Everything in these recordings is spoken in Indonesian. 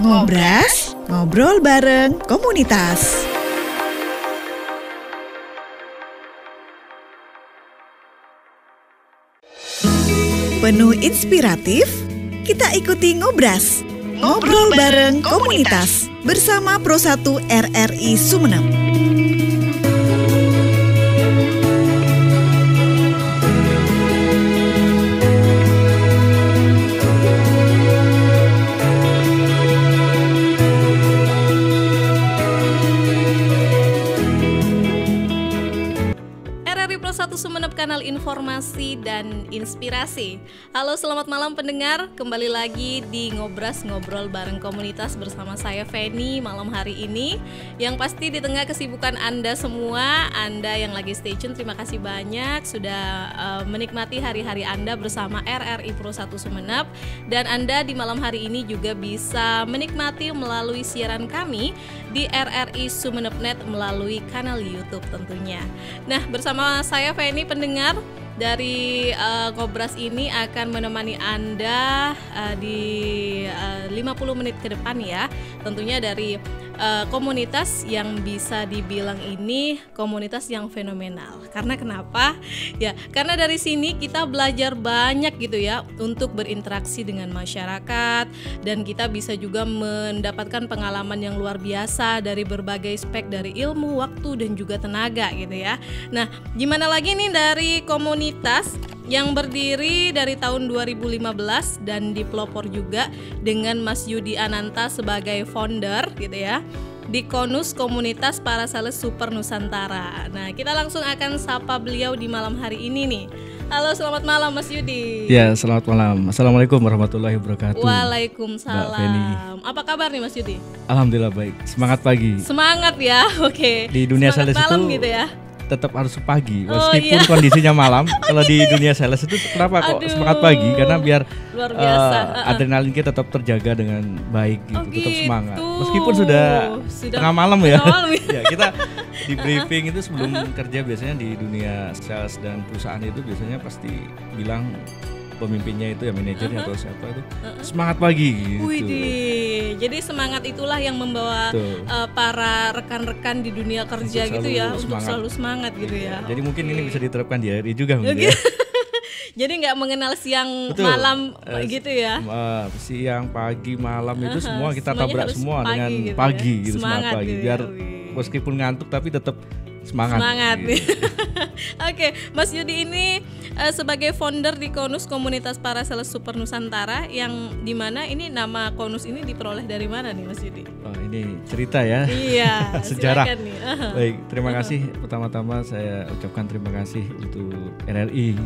Ngobras, ngobrol bareng komunitas. Penuh inspiratif, kita ikuti Ngobras, ngobrol bareng komunitas bersama Pro 1 RRI Sumeneb. Sumeneb, kanal informasi dan inspirasi. Halo, selamat malam pendengar. Kembali lagi di Ngobras, ngobrol bareng komunitas bersama saya Feni malam hari ini. Yang pasti di tengah kesibukan Anda semua, Anda yang lagi stay tune, terima kasih banyak sudah menikmati hari-hari Anda bersama RRI Pro 1 Sumeneb. Dan Anda di malam hari ini juga bisa menikmati melalui siaran kami di RRI Sumeneb.net melalui kanal YouTube tentunya. Nah, bersama saya Feni pendengar dari Ngobras ini akan menemani Anda di 50 menit ke depan ya. Tentunya dari komunitas yang bisa dibilang ini komunitas yang fenomenal. Karena kenapa? Ya, karena dari sini kita belajar banyak gitu ya untuk berinteraksi dengan masyarakat, dan kita bisa juga mendapatkan pengalaman yang luar biasa dari berbagai aspek, dari ilmu, waktu, dan juga tenaga gitu ya. Nah, gimana lagi nih dari komunitas yang berdiri dari tahun 2015 dan dipelopor juga dengan Mas Yudi Ananta sebagai founder gitu ya di Konus Komunitas Para Sales Super Nusantara. Nah, kita langsung akan sapa beliau di malam hari ini nih. Halo, selamat malam Mas Yudi. Ya, selamat malam. Assalamualaikum warahmatullahi wabarakatuh. Waalaikumsalam. Apa kabar nih Mas Yudi? Alhamdulillah baik. Semangat pagi. Semangat ya, oke. Di dunia sales itu gitu ya. Tetap harus pagi meskipun kondisinya malam. Kalau di dunia sales itu kenapa kok semangat pagi? Karena biar luar biasa. Adrenalin kita tetap terjaga dengan baik gitu. Tetap semangat meskipun sudah tengah malam ya. Ya, kita di briefing itu sebelum kerja biasanya di dunia sales dan perusahaan itu biasanya pasti bilang pemimpinnya itu ya, manajernya atau siapa itu semangat pagi gitu. Widih, jadi semangat itulah yang membawa para rekan-rekan di dunia kerja gitu ya, untuk selalu semangat gitu ya. Jadi mungkin ini bisa diterapkan di RRI juga mungkin ya. Jadi nggak mengenal siang malam gitu ya. Siang, pagi, malam itu semua kita tabrak semua dengan gitu pagi ya. gitu, semangat pagi. Biar meskipun ngantuk tapi tetap semangat gitu. Oke, Mas Yudi ini sebagai founder di Konus Komunitas Para Sales Super Nusantara, yang dimana ini nama Konus ini diperoleh dari mana nih Mas Yudi? Oh, ini cerita ya. Iya. Sejarah. Baik, terima kasih. Pertama-tama saya ucapkan terima kasih untuk RRI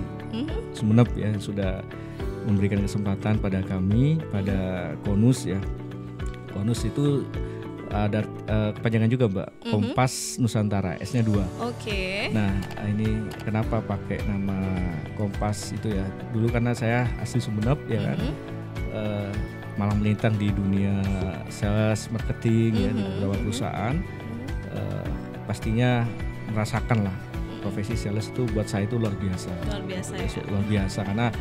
Sumeneb ya, sudah memberikan kesempatan pada kami, pada Konus ya. Konus itu ada kepanjangan juga Mbak, Kompas Nusantara, S-nya 2. Oke. Nah, ini kenapa pakai nama Kompas itu ya? Dulu karena saya asli Sumeneb ya kan, malah melintang di dunia sales, marketing ya di beberapa perusahaan. Pastinya merasakan lah profesi sales itu buat saya itu luar biasa. Luar biasa ya. Luar biasa karena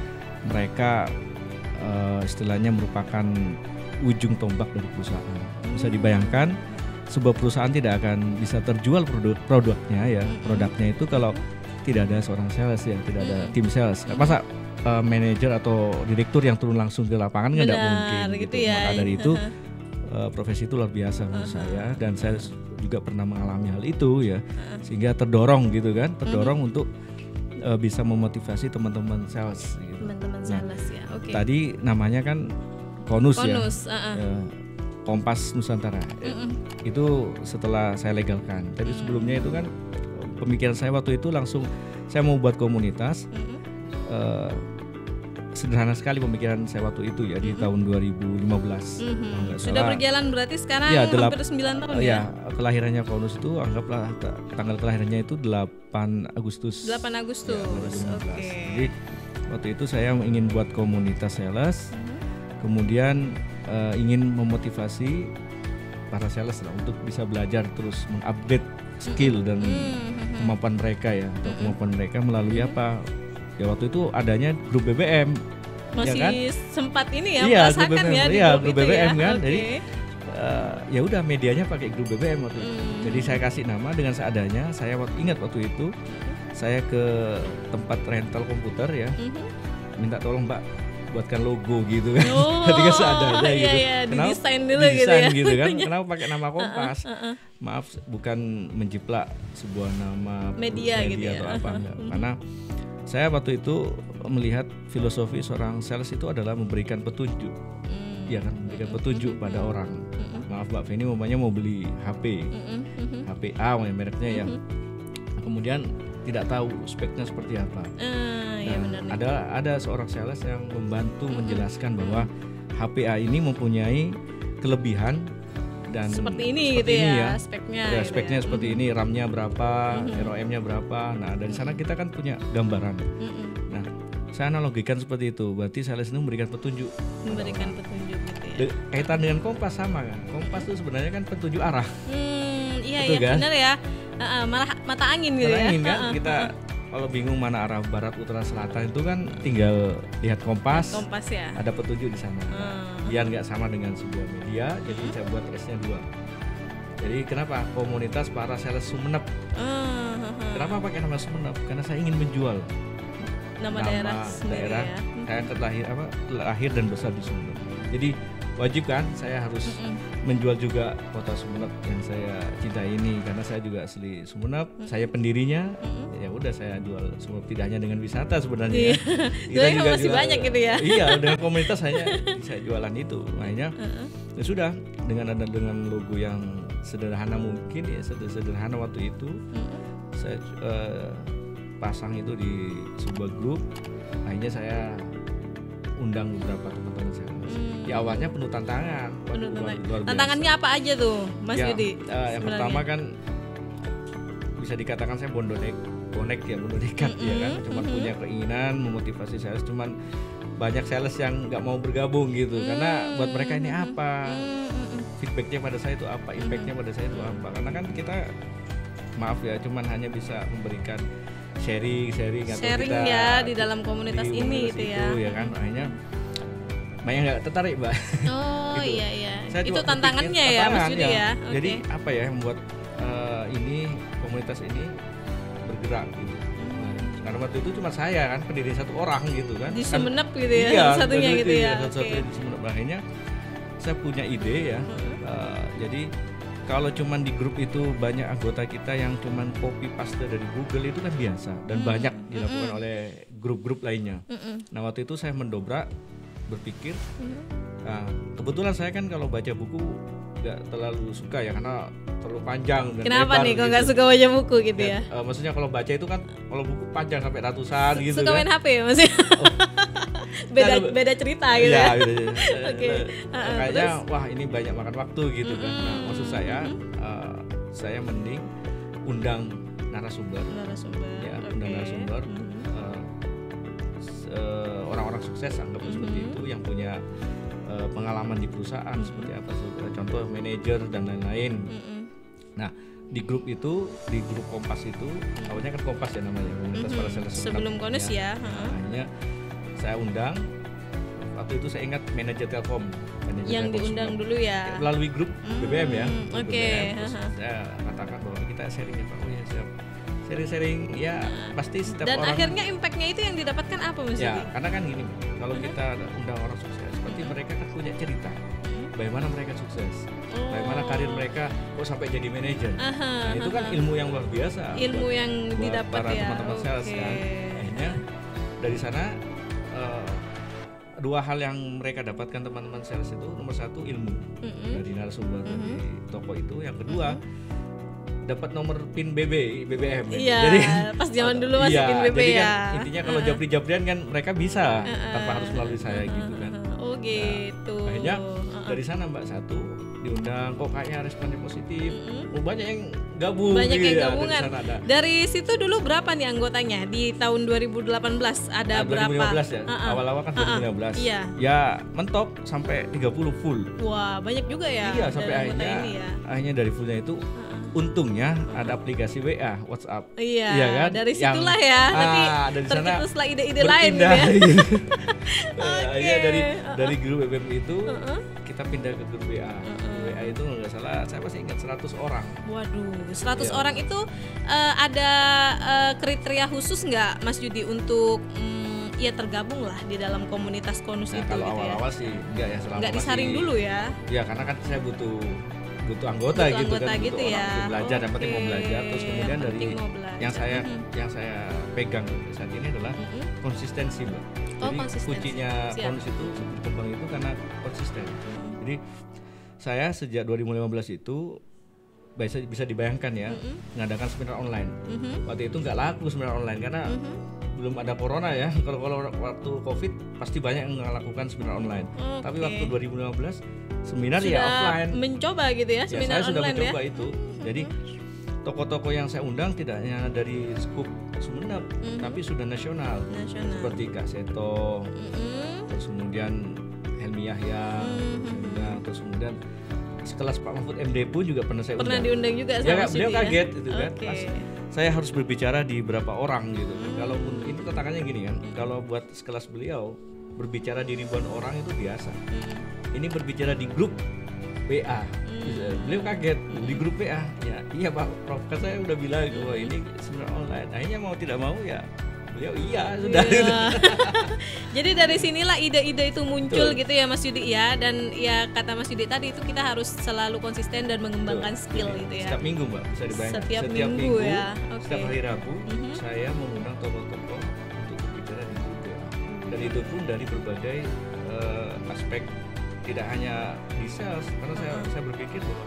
mereka istilahnya merupakan ujung tombak dari perusahaan. Bisa dibayangkan sebuah perusahaan tidak akan bisa terjual produknya ya. Produknya itu kalau tidak ada seorang sales ya, tidak ada tim sales. Masa manajer atau direktur yang turun langsung ke lapangan nggak mungkin gitu ya. Maka dari itu profesi itu luar biasa menurut saya, dan saya juga pernah mengalami hal itu ya, sehingga terdorong gitu kan, untuk bisa memotivasi teman-teman sales gitu. Teman-teman sales ya. Oke. Tadi namanya kan Konus ya, Kompas Nusantara. Itu setelah saya legalkan. Tapi sebelumnya itu kan pemikiran saya waktu itu langsung saya mau buat komunitas. Sederhana sekali pemikiran saya waktu itu ya, di tahun 2015. Sudah berjalan berarti sekarang ya, hampir 9 tahun ya. Kelahirannya Konus itu anggaplah tanggal kelahirannya itu 8 Agustus. 8 Agustus. Ya, Oke. Jadi waktu itu saya ingin buat komunitas sales. Kemudian ingin memotivasi para sales lah untuk bisa belajar terus mengupgrade skill dan kemampuan mereka ya, atau kemampuan mereka melalui apa? Ya waktu itu adanya grup BBM. Masih ya kan? sempat ini ya, iya, merasakan ya di grup BBM ya. kan. Okay. Jadi ya udah medianya pakai grup BBM waktu itu. Jadi saya kasih nama dengan seadanya. Saya ingat waktu itu saya ke tempat rental komputer ya, minta tolong Mbak buatkan logo gitu kan. Ketika seadanya gitu. Iya, Kenapa didesain dulu didesain gitu ya. kan? Kenapa pakai nama Kompas? Maaf, bukan menjiplak sebuah nama media gitu ya. atau apa enggak. Karena saya waktu itu melihat filosofi seorang sales itu adalah memberikan petunjuk. Ya kan, memberikan petunjuk pada orang. Maaf Mbak Feni mau beli HP. HP A mereknya ya. Kemudian tidak tahu speknya seperti apa. Ya benar. Ada seorang sales yang membantu menjelaskan bahwa HP A ini mempunyai kelebihan dan seperti ini gitu ya, speknya. Ya, gitu speknya ya. seperti ini, RAM-nya berapa, ROM-nya berapa. Nah, dari sana kita kan punya gambaran. Nah, saya analogikan seperti itu. Berarti sales ini memberikan petunjuk. Memberikan petunjuk gitu ya. Kaitan dengan kompas sama kan. Kompas itu sebenarnya kan petunjuk arah. Iya Betul kan? benar ya. Malah mata angin gitu Mata ya. angin kan kita kalau bingung mana arah barat, utara, selatan itu kan tinggal lihat kompas. Kompas ya. Ada petunjuk di sana. Biar nggak sama dengan sebuah media, jadi saya buat S-nya 2. Jadi kenapa komunitas para sales Sumeneb? Kenapa pakai nama Sumeneb? Karena saya ingin menjual Nama daerah sendiri ya. Saya lahir dan besar di Sumeneb. Jadi wajib kan saya harus menjual juga kota Sumeneb yang saya cintai ini, karena saya juga asli Sumeneb, saya pendirinya. Ya udah saya jual Sumeneb, tidak hanya dengan wisata sebenarnya. Kita juga masih jual, banyak gitu ya. Iya, dengan komunitas hanya saya jualan itu. Makanya ya sudah dengan logo yang sederhana mungkin ya, sederhana waktu itu saya pasang itu di sebuah grup. Akhirnya saya undang beberapa teman-teman saya. Ya awalnya penuh tantangan. Tantangannya apa aja tuh, Mas Yudi? Yang pertama kan bisa dikatakan saya bonek ya kan. Cuman punya keinginan memotivasi sales, cuman banyak sales yang nggak mau bergabung gitu. Karena buat mereka ini apa? Feedbacknya pada saya itu apa? Impactnya pada saya itu apa? Karena kan kita maaf ya, cuman hanya bisa memberikan sharing kita ya di dalam komunitas ini gitu ya. Kan akhirnya banyak nggak tertarik Mbak. Oh gitu. Iya. Saya itu tantangannya ya Mas Yudi ya. Jadi apa ya yang membuat ini komunitas ini bergerak gitu. Karena waktu itu cuma saya kan pendiri satu orang gitu kan. Di Sumeneb gitu ya, iya, satunya gitu ya. Satu-satunya di Sumeneb. Akhirnya saya punya ide ya. Jadi kalau cuman di grup itu banyak anggota kita yang cuman copy paste dari Google itu kan biasa dan banyak dilakukan oleh grup-grup lainnya. Nah waktu itu saya mendobrak, berpikir, nah, kebetulan saya kan kalau baca buku nggak terlalu suka ya karena terlalu panjang dan kenapa lebar, nih kok gitu. nggak suka baca buku gitu ya? Maksudnya kalau baca itu kan kalau buku panjang sampai ratusan gitu. Suka main HP ya maksudnya? beda cerita gitu ya. Oke. Kayaknya wah ini banyak makan waktu gitu kan. Nah maksud saya mending undang narasumber. Ya, undang narasumber. Orang-orang sukses anggap seperti itu yang punya pengalaman di perusahaan seperti apa, contoh manajer dan lain-lain. Nah di grup Kompas itu awalnya kan Kompas ya namanya, komunitas para sales sebelum Konus ya. Akhirnya saya undang, waktu itu saya ingat manajer Telkom yang diundang dulu ya melalui grup BBM ya. Oke. Saya katakan bahwa kita sharing ya Pak. Oh ya siap. Sharing ya pasti setiap dan orang. Akhirnya impactnya itu yang didapatkan apa Mas? Ya karena kan gini, kalau kita undang orang sukses, berarti mereka kan punya cerita bagaimana mereka sukses, bagaimana karir mereka sampai jadi manajer. Nah, itu kan ilmu yang luar biasa. Ilmu yang didapat para ya. Teman-teman sales kan. Akhirnya dari sana dua hal yang mereka dapatkan teman-teman sales itu, nomor satu ilmu dari narasumber dari toko itu, yang kedua dapat nomor PIN BBM. Iya, jadi pas zaman dulu masih PIN BB jadi ya. Kan, intinya kalau japri-japrian kan mereka bisa tanpa harus melalui saya gitu kan. Oh gitu. Nah, akhirnya dari sana Mbak satu diundang, kok kayaknya responnya positif. Banyak yang gabung. Banyak gitu yang ya, gabungan. Dari situ dulu berapa nih anggotanya di tahun 2018? Ada berapa? 2015 ya. Awal-awal kan 2015. Iya. Ya mentok sampai 30 full. Wah, banyak juga ya. Iya, sampai akhirnya akhirnya dari fullnya itu Untungnya ada aplikasi WA, WhatsApp. Iya kan? dari situlah ya nanti dari sana tercetuslah ide-ide lain gitu ya. Iya dari grup BBM itu kita pindah ke grup WA. WA itu nggak salah saya masih ingat 100 orang. Waduh, 100 orang itu ada kriteria khusus nggak Mas Yudi untuk ya tergabung lah di dalam komunitas Konus itu kalau gitu awal-awal sih enggak ya, selama nggak disaring dulu ya. Ya karena kan saya butuh anggota gitu kan, gitu butuh ya. orang untuk belajar, yang penting mau belajar. Terus kemudian dari yang saya pegang saat ini adalah konsistensi, Mbak. Jadi kuncinya Konus itu berkembang itu karena konsisten. Jadi saya sejak 2015 itu bisa dibayangkan ya, mengadakan seminar online. Waktu itu nggak laku seminar online karena belum ada corona ya. Kalau waktu COVID pasti banyak yang melakukan seminar online. Tapi waktu 2015 seminar sudah ya offline. Mencoba gitu ya seminar saya sudah online mencoba ya. itu. Jadi tokoh-tokoh yang saya undang tidak hanya dari skup Sumeneb, tapi sudah nasional. Seperti Kak Seto, terus kemudian Helmi Yahya, terus kemudian sekelas Pak Mahfud MD pun juga pernah saya undang. Diundang juga sama ya, beliau kaget gitu kan. Saya harus berbicara di berapa orang gitu kan. Kalaupun ini tantangannya gini kan, kalau buat sekelas beliau berbicara di ribuan orang itu biasa. Ini berbicara di grup WA. Beliau kaget di grup WA. Ya, iya Pak Prof, kan saya udah bilang bahwa ini seminar online. Akhirnya mau tidak mau ya beliau sudah. Jadi dari sinilah ide-ide itu muncul. Betul. Gitu ya Mas Yudi ya. Dan ya kata Mas Yudi tadi itu kita harus selalu konsisten dan mengembangkan skill gitu ya. Setiap minggu Mbak, bisa dibayangkan. Setiap minggu ya. Setiap hari Rabu saya mengundang tokoh-tokoh untuk berbicara di grup WA. Dan itu pun dari berbagai aspek, tidak hanya di sales, karena saya berpikir bahwa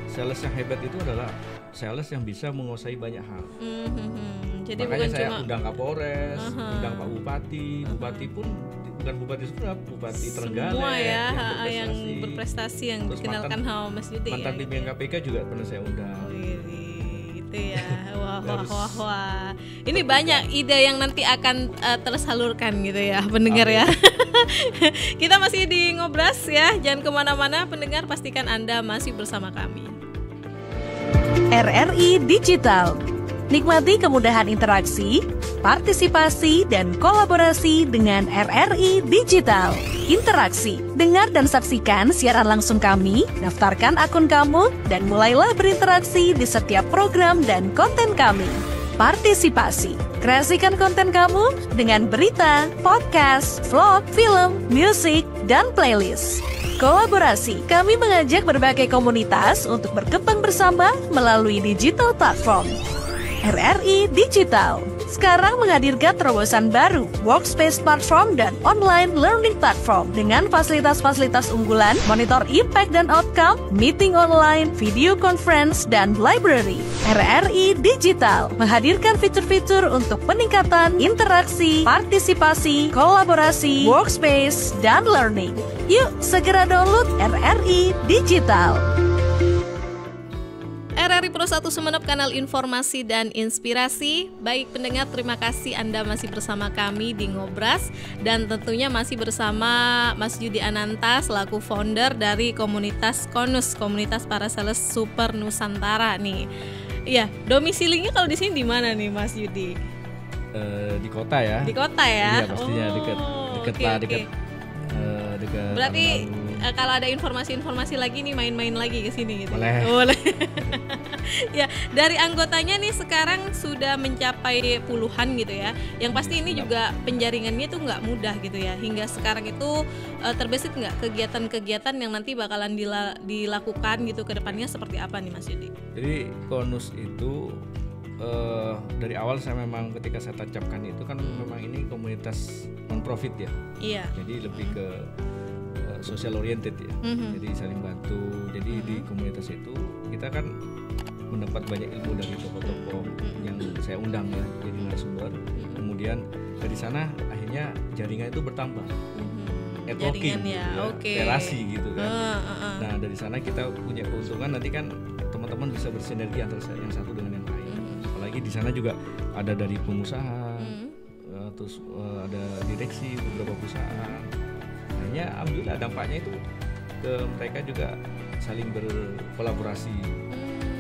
sales yang hebat itu adalah sales yang bisa menguasai banyak hal. Jadi makanya bukan saya cuma undang Kapolres, undang Pak Bupati, Bupati pun bukan Bupati Sumeneb, Bupati Trenggalek semua ya yang berprestasi yang terus dikenalkan sama Mas Yudi. Mantan pimpinan KPK juga pernah saya undang. Gitu ya. Wah. Ini banyak ide yang nanti akan tersalurkan gitu ya pendengar ya. Kita masih di Ngobras ya, jangan kemana-mana pendengar, pastikan Anda masih bersama kami. RRI Digital. Nikmati kemudahan interaksi, partisipasi, dan kolaborasi dengan RRI Digital. Interaksi, dengar dan saksikan siaran langsung kami, daftarkan akun kamu, dan mulailah berinteraksi di setiap program dan konten kami. Partisipasi, kreasikan konten kamu dengan berita, podcast, vlog, film, musik, dan playlist. Kolaborasi, kami mengajak berbagai komunitas untuk berkembang bersama melalui digital platform. RRI Digital sekarang menghadirkan terobosan baru, workspace platform dan online learning platform dengan fasilitas-fasilitas unggulan, monitor impact dan outcome, meeting online, video conference, dan library. RRI Digital menghadirkan fitur-fitur untuk peningkatan interaksi, partisipasi, kolaborasi, workspace, dan learning. Yuk segera download RRI Digital. RRI Pro 1 Sumeneb, kanal informasi dan inspirasi. Baik pendengar, terima kasih Anda masih bersama kami di Ngobras. Dan tentunya masih bersama Mas Yudi Ananta selaku founder dari komunitas Konus, komunitas para sales super Nusantara nih. Iya, domisilinya kalau di sini di mana nih Mas Yudi? Di kota ya. Di kota ya? Iya pastinya dekat dekat. Berarti kalau ada informasi-informasi lagi nih, main-main lagi ke sini gitu. Boleh. Ya, dari anggotanya nih sekarang sudah mencapai puluhan gitu ya. Yang pasti ini juga penjaringannya tuh nggak mudah gitu ya. Hingga sekarang itu terbesit nggak kegiatan-kegiatan yang nanti bakalan dilakukan gitu ke depannya seperti apa nih Mas Yudi? Jadi Konus itu dari awal saya memang ketika saya tancapkan itu kan memang ini komunitas non-profit ya. Iya. Jadi lebih ke social oriented ya. Jadi saling bantu. Jadi di komunitas itu kita kan mendapat banyak ilmu dari tokoh-tokoh yang saya undang ya, jadi narasumber. Kemudian dari sana akhirnya jaringan itu bertambah. Networking ya, relasi gitu kan. Nah dari sana kita punya keuntungan, nanti kan teman-teman bisa bersinergi antara yang satu dengan yang lain. Apalagi di sana juga ada dari pengusaha, terus ada direksi beberapa perusahaan. Akhirnya alhamdulillah dampaknya itu ke mereka juga saling berkolaborasi.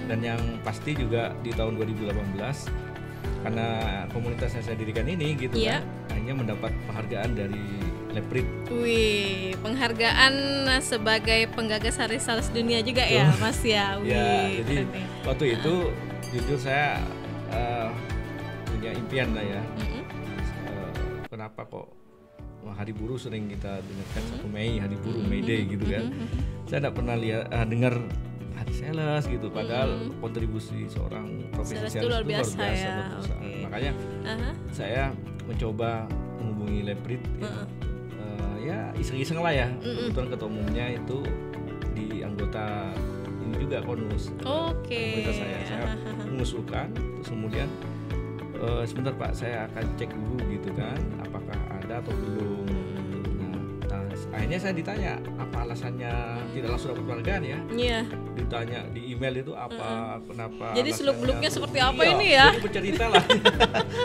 Dan yang pasti juga di tahun 2018 karena komunitas yang saya dirikan ini gitu Iya. kan, akhirnya mendapat penghargaan dari Leprit. Wih, penghargaan sebagai penggagas Hari Sales Dunia juga ya, Mas ya. Wih, Ya, jadi keren nih. waktu itu jujur saya punya impian lah ya. Kenapa kok Hari Buruh sering kita dengarkan 1 Mei, Hari Buruh, May Day gitu kan. Saya tidak pernah dengar Hari Sales gitu, padahal kontribusi seorang profesi Sales sales itu luar luar biasa biasa ya, buat perusahaan. oke. Makanya saya mencoba menghubungi Leprit ya iseng-iseng lah ya. Kebetulan ketua umumnya itu di anggota ini juga Konus. Oke. Komunitas saya mengusulkan, terus kemudian sebentar Pak, saya akan cek dulu gitu kan, apakah ada atau belum. Nah, akhirnya saya ditanya apa alasannya tidak langsung dapat penghargaan ya. Iya. Ditanya di email itu apa, kenapa. Jadi alasannya seluk-beluknya tuh. seperti apa Iya, ini ya? Jadi bercerita lah.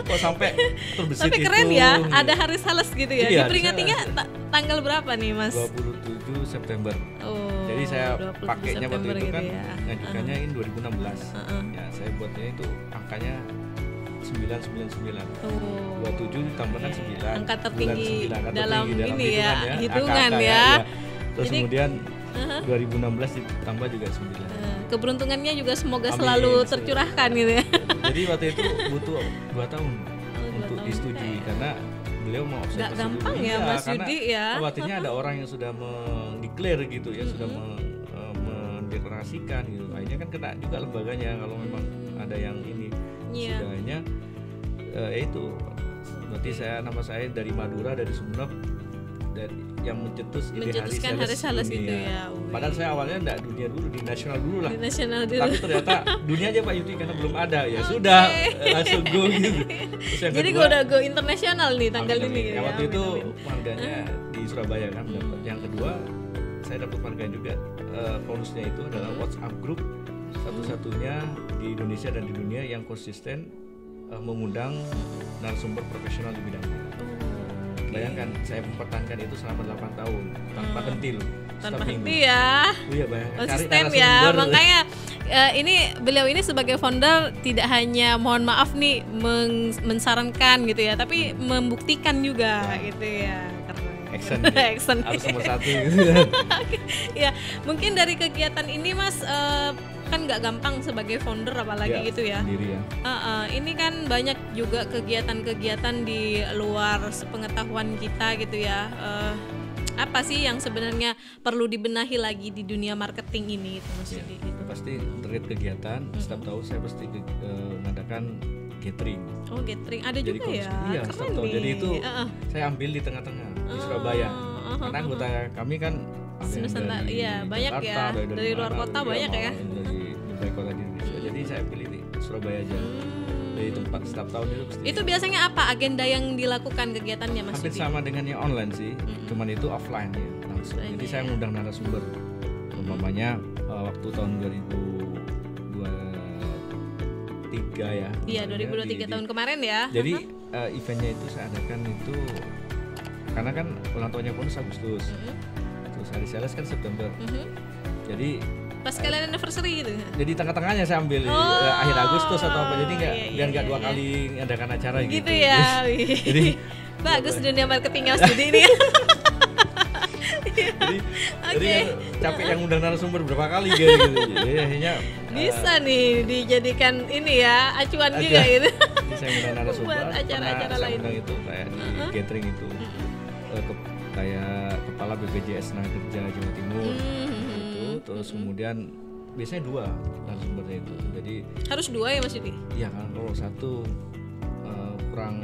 Kok sampai terbesit Tapi itu. keren ya, ada Hari Sales gitu ya. Iya, Diperingatinya tanggal berapa nih, Mas? 27 September. Oh, Jadi saya 27 pakainya waktu September itu gitu kan ya. ngajukannya ini 2016. Ya, saya buatnya itu angkanya 999. Oh. 27 ditambahkan 9. Angka tertinggi 9, angka dalam tertinggi ini ya, hitungan Angka-angka ya. Terus Jadi, kemudian 2016 ditambah juga 9. Keberuntungannya juga semoga Amin. selalu tercurahkan gitu ya. Jadi waktu itu butuh 2 tahun untuk tahun. disetujui karena beliau mau observasi Nggak gampang dulu. ya, Iya, Mas karena Yudi ya. khawatirnya ada orang yang sudah mendeklar gitu ya, sudah mendeklarasikan gitu. Akhirnya kan kena juga lembaganya kalau memang ada yang ini. Iya. Sudahnya itu berarti nama saya dari Madura, dari Sumeneb, dan yang mencetuskan Hari Sales gitu ya. Wih. Padahal saya awalnya enggak dunia dulu, di nasional dulu lah. Di nasional dulu. Tapi ternyata dunia aja Pak Yudi karena belum ada ya. Sudah langsung go gitu. Terus yang Jadi kedua, gue udah go internasional nih tanggal amin, ini amin. gitu Yang ya. waktu itu Amin, amin. penghargaannya di Surabaya kan dapat. Yang kedua saya dapat penghargaan juga, bonusnya itu adalah WhatsApp group satu-satunya di Indonesia dan di dunia yang konsisten mengundang narasumber profesional di bidangnya. Bayangkan saya mempertahankan itu selama 8 tahun tanpa henti loh. Tanpa setiap minggu. henti ya. Oh iya, bayangkan. Cari Konsisten ya. narasumber. Makanya ini beliau ini sebagai founder tidak hanya mohon maaf nih mensarankan gitu ya, tapi membuktikan juga gitu ya. Keren. Action, Action. harus nomor 1 gitu kan. Ya, mungkin dari kegiatan ini Mas kan nggak gampang sebagai founder apalagi gitu ya. Sendiri ya. Ini kan banyak juga kegiatan-kegiatan di luar sepengetahuan kita gitu ya. Apa sih yang sebenarnya perlu dibenahi lagi di dunia marketing ini itu Mas Yudi? Gitu. Pasti terkait kegiatan setiap tahun saya pasti mengadakan gathering. Oh, gathering ada Jadi juga ya. Iya, Keren setiap tahun. nih. Jadi itu saya ambil di tengah-tengah di Surabaya. Karena anggota kami kan ada yang Nusantara, dari iya, banyak Jakarta, ya. Dari luar mana, kota dari banyak ya. Dari berbagai kota di Indonesia. Jadi saya pilih di Surabaya aja. Dari tempat setiap tahun itu pasti. Itu biasanya apa agenda yang dilakukan kegiatannya Mas hampir Yudi? sama dengan yang online sih, cuman itu offline ya langsung. Offline Jadi ya. saya ngundang narasumber, umpamanya waktu tahun 2023 ya. Iya, umpamanya 2023 tahun kemarin ya. Jadi eventnya itu saya adakan itu karena kan ulang tahunnya Konus Agustus, terus Hari Sales kan September. Jadi Pas kalian anniversary gitu. jadi tengah-tengahnya saya ambil akhir Agustus atau apa, jadi biar nggak dua kali adakan acara gitu. Gitu ya. Jadi bagus dunia marketingnya Mas Yudi ini. jadi kan capek yang undang narasumber berapa kali gitu. Jadi akhirnya Bisa nih dijadikan ini ya acuan juga gitu. Jadi saya undang narasumber, Buat acara-acara pernah saya lain. undang itu kayak di gathering itu kayak kepala BPJS Tenaga Kerja Jawa Timur itu, terus kemudian biasanya 2 narasumbernya itu. Jadi Harus 2 ya Mas Yudi? iya kan, kalau satu kurang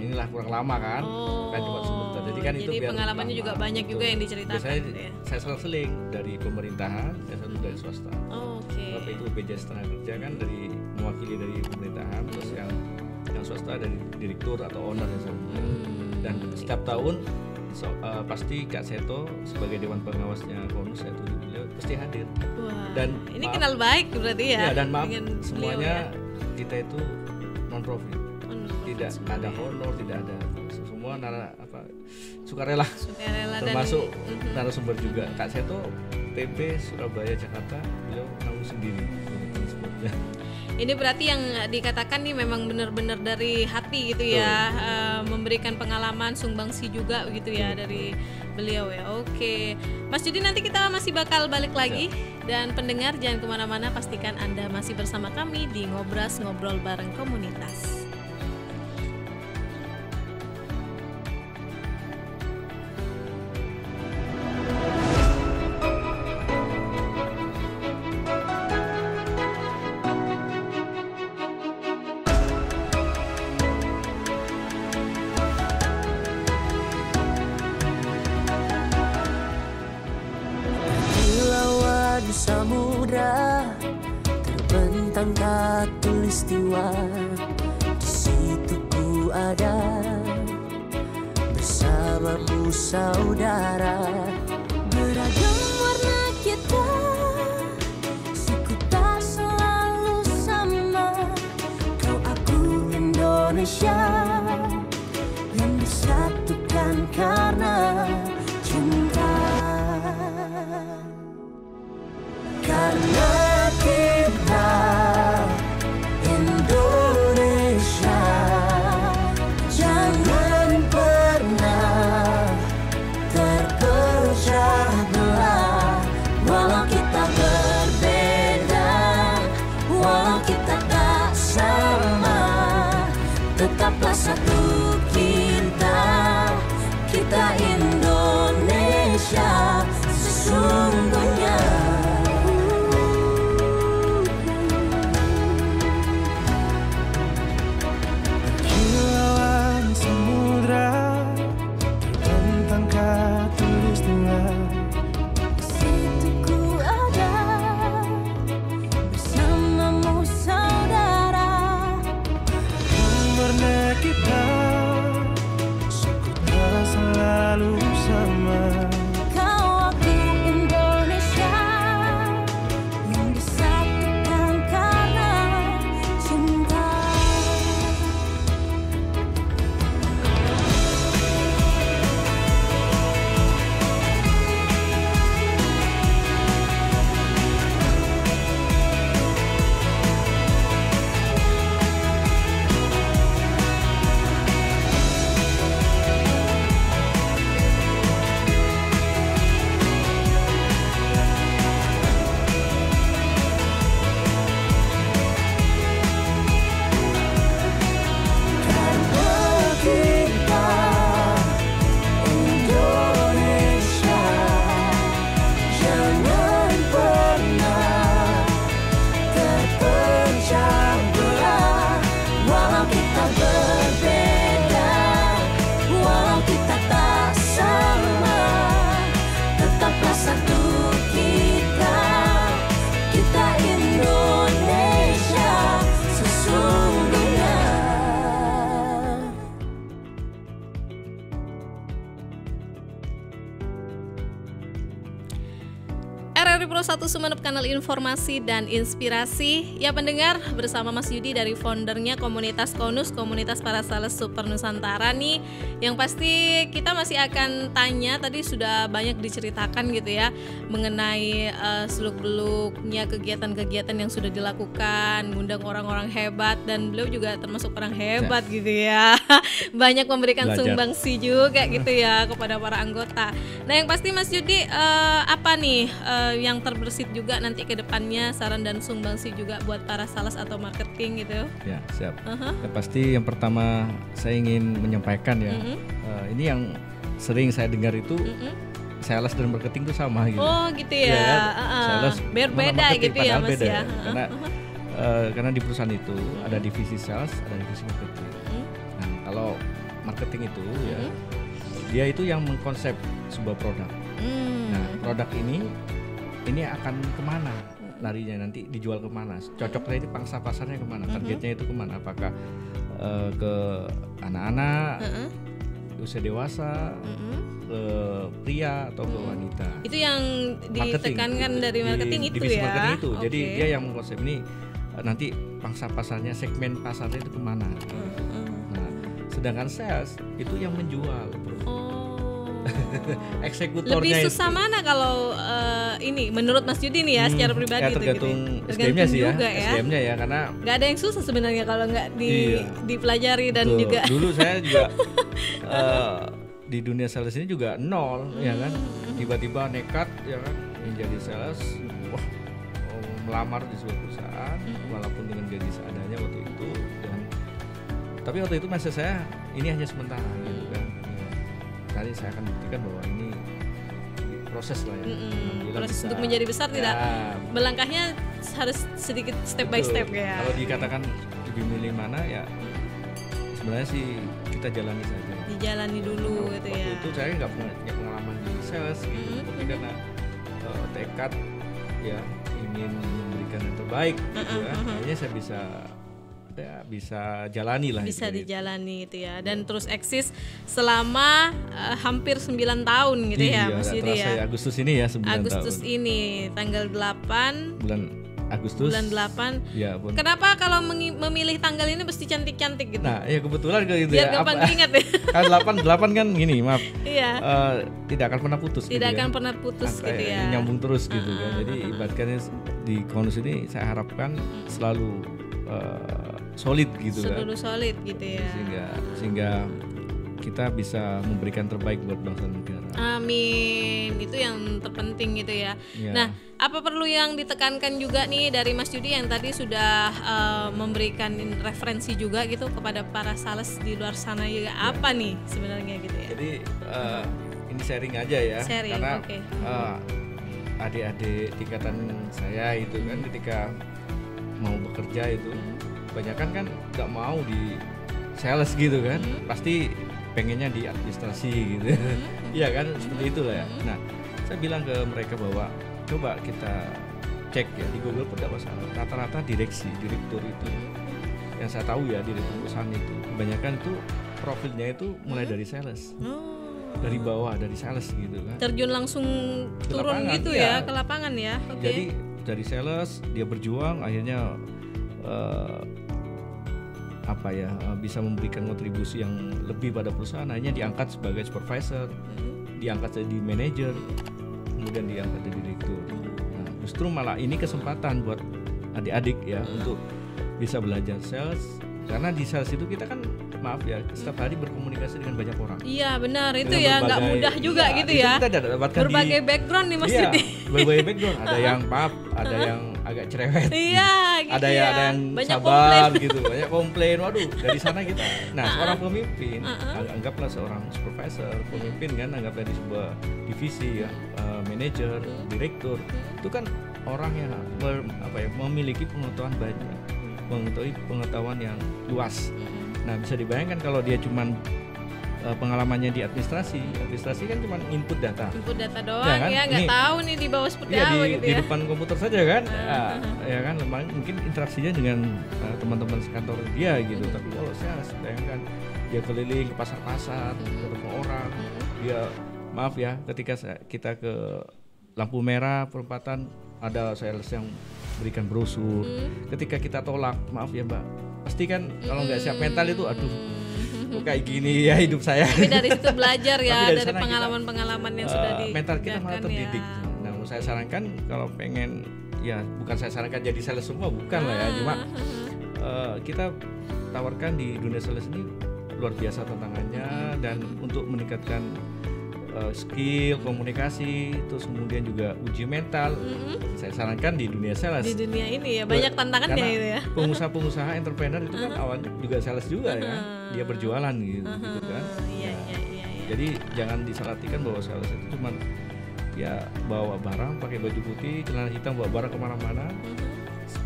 lama kan, kan cuma sebentar. Jadi kan itu jadi biar pengalamannya lama, juga banyak gitu. juga yang diceritakan Biasanya gitu ya. saya seling dari pemerintahan, saya satu dari swasta. Oke. Waktu itu BPJS Tenaga Kerja kan dari mewakili dari pemerintahan, terus yang swasta dari direktur atau owner yang sama. Dan setiap tahun pasti Kak Seto sebagai dewan pengawasnya Konus, saya tuju beliau pasti hadir. Wah, Dan ini maaf, kenal baik berarti ya. ya, dan maaf dengan beliau semuanya ya. kita itu non profit, tidak ada honor, tidak ada semua sukarela. Sukarela dan Termasuk narasumber juga Kak Seto PP Surabaya Jakarta, beliau nanggung sendiri Ini berarti yang dikatakan nih memang benar-benar dari hati gitu ya, memberikan pengalaman sumbangsi juga gitu ya dari beliau ya. Oke, Mas Yudi, nanti kita masih bakal balik lagi. Dan pendengar jangan kemana-mana, pastikan Anda masih bersama kami di Ngobras Ngobrol Bareng Komunitas. Samudra terbentang khatulistiwa, di situ ku ada bersamamu saudara. Beragam warna kita, siku tak selalu sama. Kau aku Indonesia yang disatukan karena cinta. Karena kita Indonesia, jangan pernah terpecah belah. Walau kita berbeda, walau kita tak sama, tetaplah satu kita, kita Indonesia sesungguhnya. RRI Pro 1 Sumeneb, kanal informasi dan inspirasi. Ya pendengar, bersama Mas Yudi dari foundernya komunitas KONUS, Komunitas Para Sales Super Nusantara nih. Yang pasti kita masih akan tanya, tadi sudah banyak diceritakan gitu ya, mengenai seluk-beluknya kegiatan-kegiatan yang sudah dilakukan, ngundang orang-orang hebat, dan beliau juga termasuk orang hebat gitu ya. Banyak memberikan sumbangsi juga gitu ya kepada para anggota. Nah yang pasti Mas Yudi, apa nih yang terbersit juga nanti ke depannya, saran dan sumbangsi juga buat para sales atau marketing gitu? Ya siap. Yang pasti yang pertama saya ingin menyampaikan ya, ini yang sering saya dengar itu sales dan marketing itu sama gitu. Oh gitu ya, Sales berbeda gitu ya Mas beda, ya. Karena di perusahaan itu ada divisi sales, ada divisi marketing. Nah kalau marketing itu ya, dia itu yang mengkonsep sebuah produk. Nah produk ini akan kemana larinya, nanti dijual kemana, cocoknya itu pangsa pasarnya kemana, targetnya itu kemana, apakah ke anak-anak, usia dewasa, ke pria atau ke wanita. Itu yang ditekankan dari marketing itu divisi ya. Marketing itu. Jadi dia yang mengkonsep ini nanti pangsa pasarnya, segmen pasarnya itu kemana. Nah, sedangkan sales itu yang menjual. Eksekutornya Lebih itu. susah mana kalau ini menurut Mas Yudi nih ya secara pribadi Ya itu tergantung gitu. SDM-nya sih ya. juga ya. SDM-nya ya karena Nggak ada yang susah sebenarnya kalau nggak Iya. dipelajari dan betul. juga Dulu saya juga di dunia sales ini juga nol ya kan. Tiba-tiba nekat ya kan menjadi sales. Wah, melamar di sebuah perusahaan walaupun dengan gaji seadanya waktu itu dan tapi waktu itu masa saya ini hanya sementara gitu kan. Ya, tadi saya akan buktikan bahwa ini proses lah ya. Alhamdulillah proses bisa. untuk menjadi besar tidak Ya, melangkahnya harus sedikit step by betul. step ya. Kalau dikatakan lebih milih mana ya sebenarnya sih kita jalani saja. Dijalani dulu gitu Waktu ya. itu saya nggak punya pengalaman di sales gitu, tapi karena tekad ya ingin memberikan yang terbaik gitu ya, akhirnya saya bisa jalani lah. Bisa gitu. dijalani gitu ya dan terus eksis selama hampir 9 tahun gitu ya Iya, Mas nggak Yudi terasa ya. Agustus ini ya 9 Agustus tahun. ini tanggal 8 Bulan Agustus. bulan 8. Ya, pun. Kenapa kalau memilih tanggal ini mesti cantik-cantik gitu? Nah, ya kebetulan kayak gitu Biar ya. gampang diingat ya. Kan 8 kan gini, maaf. Iya. Tidak akan pernah putus gitu Tidak ya. akan pernah putus Angka gitu ya. nyambung terus gitu kan. Jadi ibaratnya di konus ini saya harapkan selalu solid gitu kan. Selalu solid gitu ya. Sehingga kita bisa memberikan terbaik buat bangsa dan negara. Amin. Itu yang terpenting gitu ya. Ya. Nah, apa perlu yang ditekankan juga nih dari Mas Yudi yang tadi sudah memberikan referensi juga gitu kepada para sales di luar sana juga apa nih sebenarnya gitu ya? Jadi ini sharing aja ya. Sharing, Karena oke. adik-adik tingkatan saya itu kan ketika mau bekerja itu kebanyakan kan nggak mau di sales gitu kan, pasti pengennya di administrasi gitu. Iya kan, seperti itulah ya. Nah, saya bilang ke mereka bahwa coba kita cek ya di Google pun tidak masalah. Rata-rata direktur itu yang saya tahu ya direktur perusahaan itu kebanyakan itu profilnya itu mulai dari sales, dari bawah, dari sales gitu kan. Terjun langsung Ke turun lapangan, gitu iya. ya ke lapangan ya. Oke. Jadi dari sales dia berjuang akhirnya bisa memberikan kontribusi yang lebih pada perusahaan, akhirnya diangkat sebagai supervisor, diangkat jadi manajer, kemudian diangkat jadi direktur. Nah, justru malah ini kesempatan buat adik-adik ya untuk bisa belajar sales, karena di sales itu kita kan maaf ya setiap hari berkomunikasi dengan banyak orang. Iya benar itu Dengan ya nggak berbagai- mudah juga iya, gitu itu ya. kita dapatkan Berbagai background nih Mas iya, Yudi. berbagai background. Ada yang maaf, ada yang agak cerewet. Iya gitu ada ya. ada yang banyak sabar komplain. gitu, banyak komplain. Waduh, dari sana kita. Nah, seorang pemimpin, anggaplah seorang supervisor, pemimpin kan, anggaplah di sebuah divisi ya, manajer, direktur, itu kan orang yang memiliki pengetahuan banyak, pengetahuan yang luas. Nah, bisa dibayangkan kalau dia cuman pengalamannya di administrasi kan cuma input data. Input data doang Ya kan? ya nggak Ini- tahu nih di bawah seperti Iya apa di gitu ya. depan komputer saja kan, ya kan mungkin interaksinya dengan teman-teman sekantor dia gitu. Tapi kalau saya bayangkan dia keliling ke pasar-pasar, ketemu orang, dia maaf ya ketika kita ke lampu merah perempatan ada sales yang berikan brosur. Ketika kita tolak, maaf ya Mbak, pasti kan kalau nggak siap mental itu aduh kok kayak gini ya hidup saya. Tapi dari situ belajar ya Tapi dari dari sana pengalaman-pengalaman yang sudah di mental kita malah terdidik. ya. Nah, mau saya sarankan kalau pengen ya bukan saya sarankan jadi sales semua, bukan lah ya, cuma kita tawarkan di dunia sales ini luar biasa tantangannya dan untuk meningkatkan skill komunikasi, terus kemudian juga uji mental. Saya sarankan di dunia sales. Di dunia ini ya banyak tantangannya Karena gitu ya. pengusaha-pengusaha entrepreneur itu kan awalnya juga sales juga ya, dia berjualan gitu kan. Iya Ya. iya. Jadi jangan disalahartikan bahwa sales itu cuma ya bawa barang, pakai baju putih, celana hitam, bawa barang kemana-mana.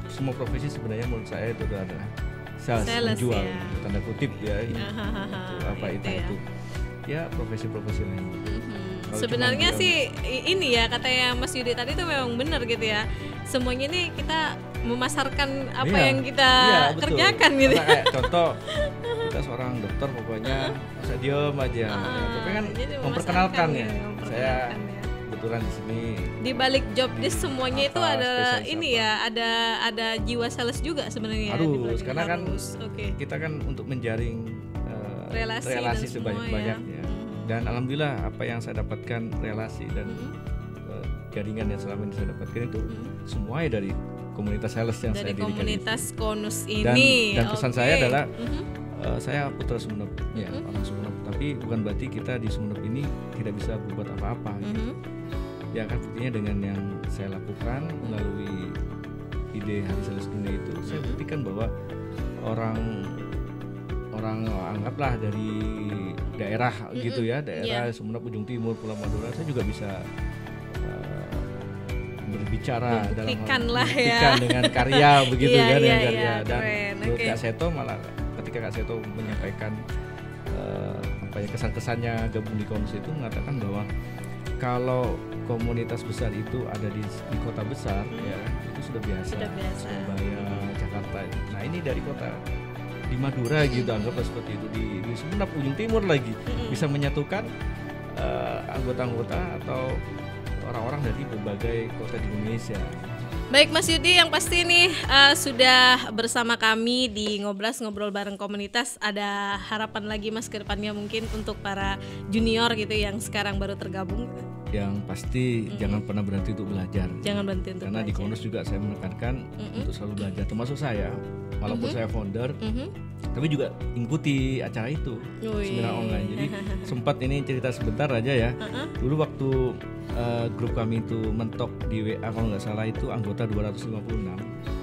Semua profesi sebenarnya menurut saya itu adalah sales menjual, ya. tanda kutip ya. Apa Itu ya. itu? Ya profesi-profesi lain. Kalau Sebenarnya cuma sih ini ya katanya Mas Yudi tadi itu memang benar gitu ya. Semuanya ini kita memasarkan apa Iya, yang kita iya, betul. kerjakan gitu. Karena kayak contoh kita seorang dokter pokoknya bisa diem aja. Ya, tapi kan jadi memperkenalkan memasarkan ya. ya, Saya memperkenalkan ya. kebetulan di sini. Di balik job desk semuanya itu Apa, ada spesialis ini apa. ya, ada jiwa sales juga sebenarnya. di Harus, balik. karena kan Harus, oke. kita kan untuk menjaring Relasi dan semua sebanyak-banyaknya. Dan alhamdulillah apa yang saya dapatkan relasi dan jaringan yang selama ini saya dapatkan itu semua dari komunitas sales yang Dari saya dirikan. komunitas Konus Dan ini. pesan Oke. saya adalah saya putra Sumeneb, ya orang Sumeneb. Tapi bukan berarti kita di Sumeneb ini tidak bisa berbuat apa-apa. Gitu. Ya kan buktinya dengan yang saya lakukan melalui ide Hari Sales Dunia itu, saya buktikan bahwa orang anggaplah dari daerah gitu ya, daerah Sumeneb ujung timur, Pulau Madura, saya juga bisa berbicara Membuktikan dalam lah ya. membuktikan dengan karya begitu Iya, kan, dengan iya, karya. iya, Dan keren, menurut oke. Kak Seto malah ketika Kak Seto menyampaikan kesan-kesannya gabung di Konus itu mengatakan bahwa kalau komunitas besar itu ada di kota besar ya itu sudah biasa. Sudah biasa. Surabaya, Jakarta. Nah ini dari kota di Madura gitu, anggaplah seperti itu, di Sumeneb ujung timur lagi bisa menyatukan anggota-anggota atau orang-orang dari berbagai kota di Indonesia. Baik Mas Yudi, yang pasti nih sudah bersama kami di Ngobras Ngobrol Bareng Komunitas. Ada harapan lagi Mas ke depannya mungkin untuk para junior gitu yang sekarang baru tergabung gitu. Yang pasti jangan pernah berhenti untuk belajar. Jangan berhenti untuk Karena di belajar. Konus juga saya menekankan untuk selalu belajar, termasuk saya, walaupun saya founder, tapi juga ikuti acara itu, Wih. seminar online. Jadi sempat ini cerita sebentar aja ya. Dulu waktu grup kami itu mentok di WA kalau nggak salah itu anggota 256.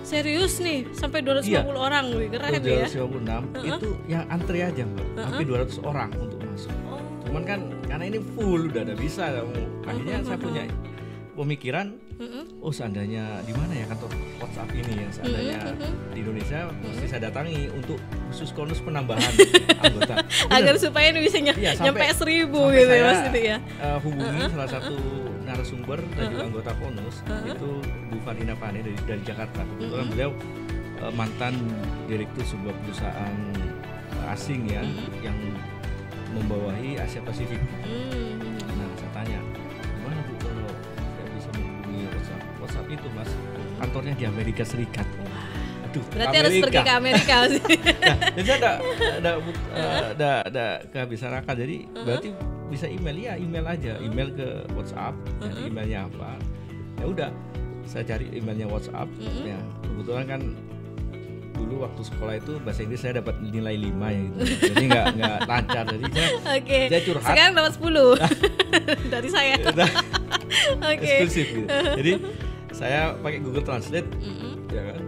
Serius nih, sampai 250 Iya. orang, wih keren Terus ya. 256 itu yang antri aja Mbak, hampir 200 orang untuk masuk. Cuman kan karena ini full udah ada bisa kamu. Akhirnya saya punya pemikiran, oh seandainya di mana ya kantor WhatsApp ini ya, seandainya di Indonesia mesti saya datangi untuk khusus Konus penambahan anggota. Agar supaya ini bisa Iya, nyampe 1000 sampai gitu ya saya, Mas itu ya. hubungi salah satu narasumber dan juga anggota Konus itu Bu Farina Pane dari Jakarta. Kebetulan beliau mantan direktur sebuah perusahaan asing ya yang membawahi Asia Pasifik. Nah saya tanya, gimana Bu kalau saya bisa menghubungi WhatsApp itu Mas? Kantornya di Amerika Serikat. Aduh, Berarti harus pergi ke Amerika sih. Nah, jadi saya ada kehabisan akal. Jadi berarti bisa email ya, email aja, email ke WhatsApp. Jadi emailnya apa? Ya udah, saya cari emailnya WhatsApp. Ya kebetulan kan dulu waktu sekolah itu bahasa Inggris saya dapat nilai 5 ya gitu. Jadi nggak lancar. Jadi Oke. saya curhat. Sekarang dapat 10 dari saya. Oke. Eksklusif gitu. Jadi saya pakai Google Translate, ya kan,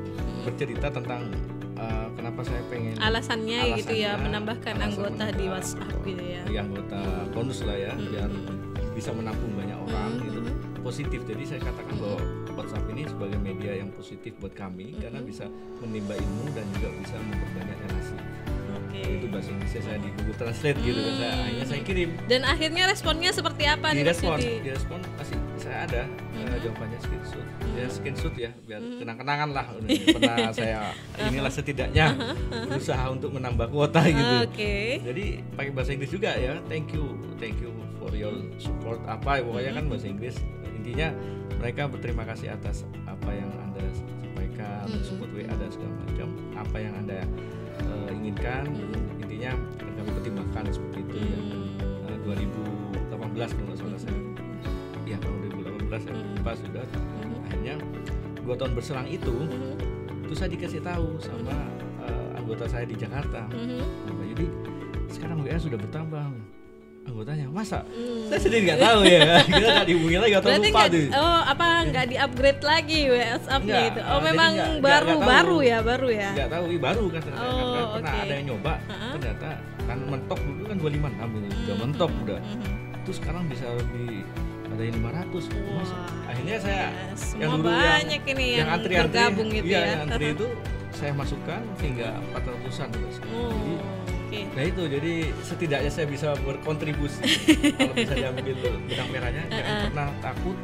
bercerita tentang kenapa saya pengen Alasannya gitu ya, alasannya, menambahkan alasan anggota di menambah WhatsApp gitu ya. Di anggota bonus lah ya, biar bisa menampung banyak orang gitu. Positif. Jadi saya katakan bahwa WhatsApp ini sebagai media yang positif buat kami karena bisa menimba ilmu dan juga bisa memperbanyak relasi. Oke. Itu bahasa Inggrisnya saya di Google Translate gitu kan. Akhirnya saya kirim. Dan akhirnya responnya seperti apa nih Mas Yudi? Di respon masih saya ada jawabannya screenshot. Ya screenshot ya biar kenang-kenangan lah. Pernah saya inilah setidaknya berusaha untuk menambah kuota gitu. Oke. Jadi pakai bahasa Inggris juga ya. Thank you for your support apa pokoknya kan bahasa Inggris. Intinya mereka berterima kasih atas apa yang Anda sampaikan, support WA dan segala macam. Apa yang Anda inginkan, intinya akan kami pertimbangkan seperti itu ya. 2018 kalau nggak salah saya. Ya tahun 2018 saya lupa sudah. Akhirnya 2 tahun berselang itu saya dikasih tahu sama anggota saya di Jakarta. Pak Yudi, sekarang WA sudah bertambah anggotanya. Masa? Saya sendiri nggak tahu ya. Kita nggak dihubungi lagi atau Berarti lupa tuh. nggak di-upgrade lagi WhatsApp-nya Nggak, itu? Oh jadi memang nggak baru tahu. baru ya. Nggak tahu, baru kan ternyata. Oh, Kan pernah oke. ada yang nyoba, ternyata kan mentok dulu kan 256 gitu. Udah mentok udah. Terus sekarang bisa lebih ada yang 500. Mas, akhirnya saya Semua yang dulu banyak ini yang antri-antri, bergabung gitu iya, ya. yang antri itu saya masukkan hingga 400-an terus. Oh, Jadi oke. nah itu jadi setidaknya saya bisa berkontribusi. Kalau bisa diambil benang merahnya, jangan pernah takut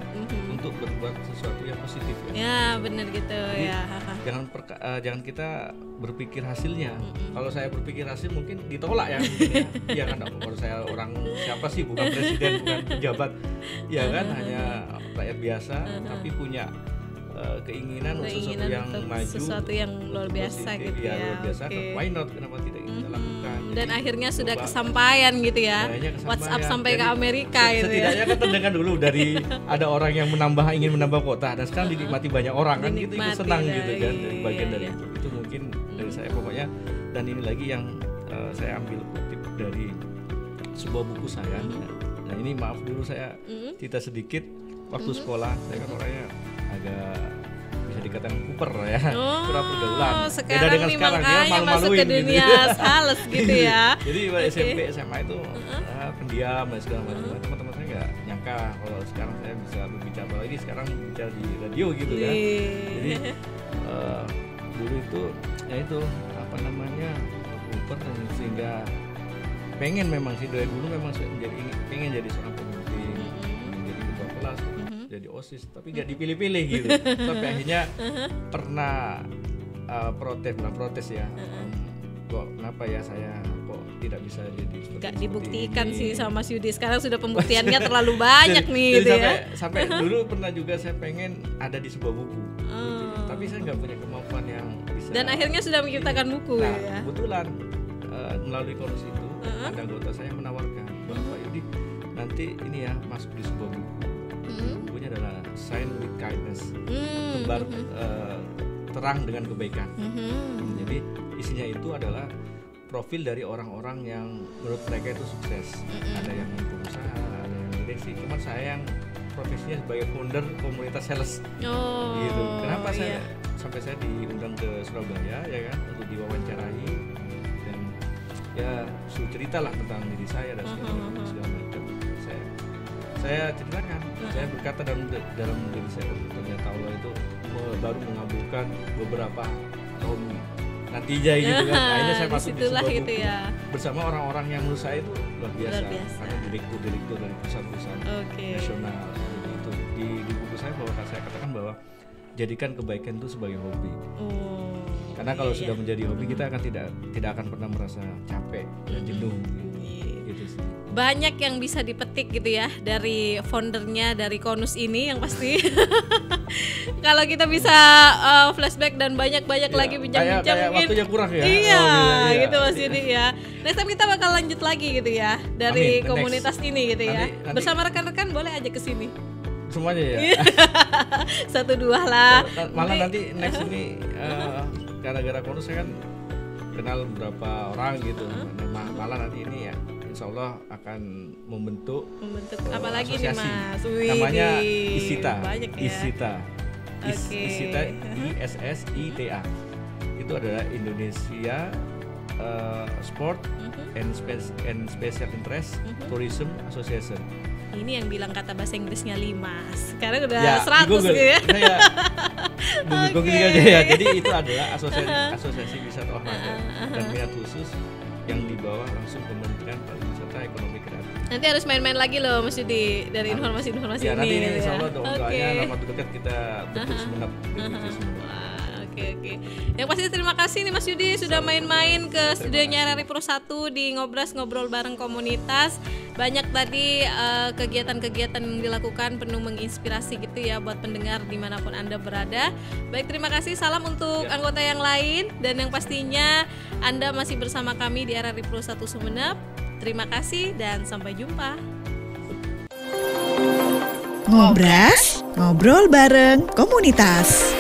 untuk berbuat sesuatu yang positif ya. Ya benar gitu Jadi, ya. jangan kita berpikir hasilnya. Kalau saya berpikir hasil mungkin ditolak ya. Mungkin ya. Iya kan, kalau saya orang siapa sih, bukan presiden, bukan pejabat, ya kan, hanya rakyat biasa, tapi punya keinginan untuk sesuatu yang untuk maju, sesuatu yang luar untuk biasa positif, gitu ya. luar biasa. Oke. Why not? Kenapa tidak kita lakukan? Dan Jadi, akhirnya sudah coba kesampaian gitu ya. akhirnya kesampaian. WhatsApp sampai ke Jadi, Amerika gitu ya. setidaknya kan terdengar dulu dari ada orang yang ingin menambah kota, dan sekarang dinikmati banyak orang kan, gitu, Dinikmati itu senang lah, gitu kan, dari iya, bagian iya, dari iya. itu mungkin dari saya pokoknya. Dan ini lagi yang saya ambil kutip dari sebuah buku saya. Nah ini maaf dulu saya cerita sedikit. Waktu sekolah saya kan orangnya agak bisa dikatakan kuper ya, kurang pergaulan. Sekarang Beda dengan nih sekarang, dia makanya masuk malu-maluin ke gitu. dunia sales gitu ya. Jadi Oke. SMP SMA itu pendiam dan segala macam. Teman-teman saya nggak nyangka kalau sekarang saya bisa berbicara, apalagi sekarang bicara di radio gitu kan. Jadi dulu itu ya itu apa namanya kuper, sehingga pengen memang sih dari dulu memang pengen jadi seorang pemimpin, jadi ketua kelas, jadi OSIS, tapi nggak dipilih-pilih gitu. Sampai akhirnya pernah protes ya, kok kenapa ya saya kok tidak bisa jadi Gak dibuktikan ini. sih sama Mas Yudi. Sekarang sudah pembuktiannya terlalu banyak nih Jadi gitu ya. sampai dulu pernah juga saya pengen ada di sebuah buku, gitu. Tapi saya nggak punya kemampuan yang bisa. Dan akhirnya sudah menciptakan buku Nah, ya. kebetulan melalui konus itu ada anggota saya menawarkan bahwa Pak Yudi nanti ini ya masuk di sebuah buku. Bukunya adalah Shine with Kindness, tebar terang dengan kebaikan. Jadi isinya itu adalah profil dari orang-orang yang menurut mereka itu sukses. Ada yang pengusaha, ada yang direksi. Cuman saya yang profesinya sebagai founder komunitas sales. Gitu. Kenapa saya sampai saya diundang ke Surabaya ya kan untuk diwawancarai, dan ya suruh cerita lah tentang diri saya dan segala macam. Saya ceritakan, saya berkata dalam diri saya, ternyata Allah itu baru mengabulkan beberapa tahun nantinya gitu kan. Akhirnya saya masuk di sebuah gitu buku ya. bersama orang-orang yang menurut saya itu luar biasa. Luar biasa. Karena direktur dari perusahaan-perusahaan nasional itu di buku saya, bahwa saya katakan bahwa jadikan kebaikan itu sebagai hobi. Karena kalau sudah menjadi hobi, kita akan tidak akan pernah merasa capek dan jenuh gitu sih. Banyak yang bisa dipetik gitu ya dari foundernya, dari Konus ini yang pasti. Kalau kita bisa flashback dan banyak-banyak lagi bincang-bincang kayak mungkin waktunya kurang ya. Iya, Iya. gitu Mas Yudi ya. Next time kita bakal lanjut lagi gitu ya dari Amin. komunitas ini gitu ya. Nanti- Bersama rekan-rekan boleh aja ke sini. Semuanya ya. 1-2 lah. Malah nanti next ini gara-gara konus saya kan kenal beberapa orang gitu. Malah nanti ini ya insya Allah akan membentuk apalagi nih asosiasi. Mas. Namanya ISITA. Banyak ya. ISITA. Oke. ISITA ISSITA. Itu adalah Indonesia Sport and Special Interest Tourism Association. Ini yang bilang kata bahasa Inggrisnya 5. Sekarang udah Ya, 100 di Google. gitu ya. Saya googling Oke. aja ya. Jadi itu adalah asosiasi wisata olahraga dan minat khusus yang di bawah langsung Kementerian Pariwisata Ekonomi Kreatif. Nanti harus main-main lagi loh Mas Yudi dari informasi-informasi Ya ini. nanti ini gitu insya ya. Allah doanya Oke. dalam waktu dekat kita bentuk Sumenep. Wah, oke. Yang pasti terima kasih nih Mas Yudi sudah main-main ke studionya RRI Pro 1 di ngobrol bareng komunitas. Banyak tadi kegiatan-kegiatan yang dilakukan penuh menginspirasi gitu ya buat pendengar dimanapun Anda berada. Baik, terima kasih. Salam untuk anggota yang lain, dan yang pastinya Anda masih bersama kami di RRI Pro 1 Sumenep. Terima kasih dan sampai jumpa. Ngobras, ngobrol bareng komunitas.